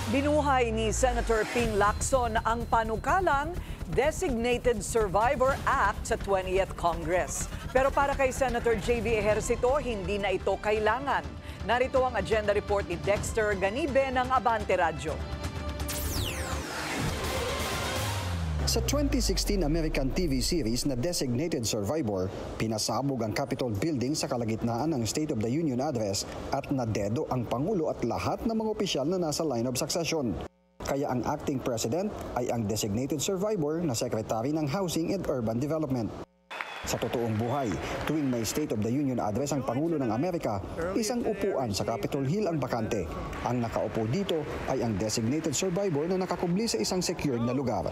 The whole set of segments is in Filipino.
Binuhay ni Senator Ping Lacson ang panukalang Designated Survivor Act sa 20th Congress. Pero para kay Senator J.V. Ejercito, hindi na ito kailangan. Narito ang agenda report ni Dexter Ganibe ng Abante Radyo. Sa 2016 American TV series na Designated Survivor, pinasabog ang Capitol Building sa kalagitnaan ng State of the Union Address at nadedo ang Pangulo at lahat ng mga opisyal na nasa line of succession. Kaya ang acting president ay ang designated survivor na Secretary ng Housing and Urban Development. Sa totoong buhay, tuwing may State of the Union Address ang Pangulo ng Amerika, isang upuan sa Capitol Hill ang bakante. Ang nakaupo dito ay ang designated survivor na nakakubli sa isang secured na lugar.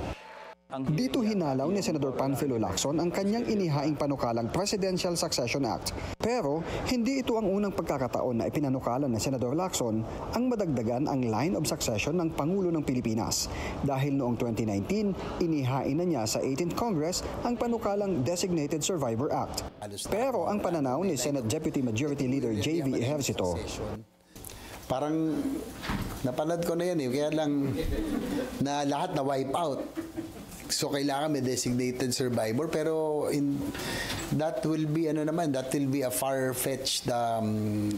Dito hinalaw ni Senador Panfilo Lacson ang kanyang inihaing panukalang Presidential Succession Act. Pero hindi ito ang unang pagkakataon na ipinanukalan ni Senador Lacson ang madagdagan ang line of succession ng Pangulo ng Pilipinas. Dahil noong 2019, inihain na niya sa 18th Congress ang panukalang Designated Survivor Act. Pero ang pananaw ni Senate Deputy Majority Leader J.V. Ejercito, parang napanood ko na yan kaya lang na lahat na wipe out. So kailangan may designated survivor, pero that will be a far-fetched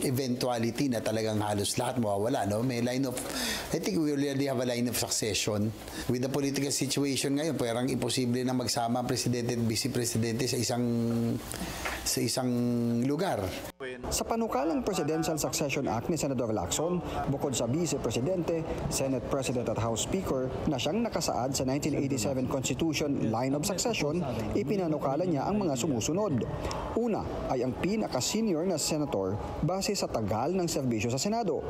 eventuality na talagang halos lahat mawawala, no? May line of, I think we already have a line of succession. With the political situation ngayon, parang imposible na magsama ang presidente at vice presidente sa isang lugar. Sa panukalang Presidential Succession Act ni Senador Lacson, bukod sa Vice Presidente, Senate President at House Speaker na siyang nakasaad sa 1987 Constitution line of succession, ipinanukala niya ang mga sumusunod. Una ay ang pinaka-senior na senator base sa tagal ng serbisyo sa Senado.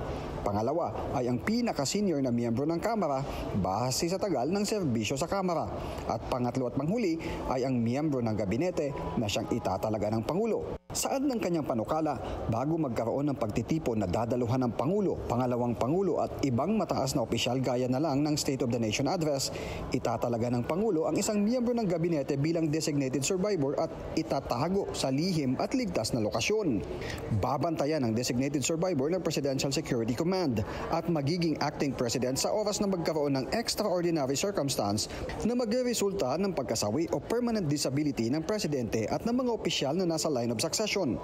Pangalawa ay ang pinaka-senior na miyembro ng Kamara base sa tagal ng serbisyo sa Kamara. At pangatlo at panghuli ay ang miyembro ng gabinete na siyang itatalaga ng Pangulo. Saad ng kanyang panukala, bago magkaroon ng pagtitipon na dadaluhan ng Pangulo, pangalawang Pangulo at ibang mataas na opisyal gaya na lang ng State of the Nation Address, itatalaga ng Pangulo ang isang miyembro ng gabinete bilang designated survivor at itatago sa lihim at ligtas na lokasyon. Babantayan ng designated survivor ng Presidential Security Command at magiging acting president sa oras na magkaroon ng extraordinary circumstance na magresulta ng pagkasawi o permanent disability ng presidente at ng mga opisyal na nasa line of succession.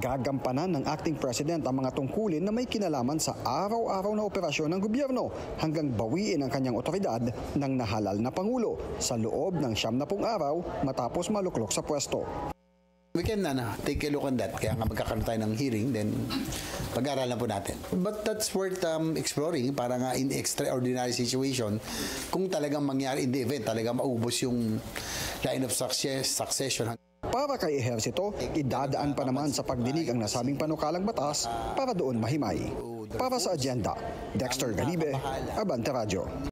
Gagampanan ng acting president ang mga tungkulin na may kinalaman sa araw-araw na operasyon ng gobyerno hanggang bawiin ang kanyang otoridad ng nahalal na Pangulo sa loob ng 70 araw matapos maluklok sa pwesto. We can take a look on that. Kaya nga magkakaroon tayo ng hearing, then pag-aaralan po natin. But that's worth exploring para nga in extraordinary situation, kung talagang mangyari in the event, talagang maubos yung line of succession. Para kay Ejercito, idadaan pa naman sa pagdinig ang nasabing panukalang batas para doon mahimay. Para sa agenda, Dexter Ganibe, Abante Radyo.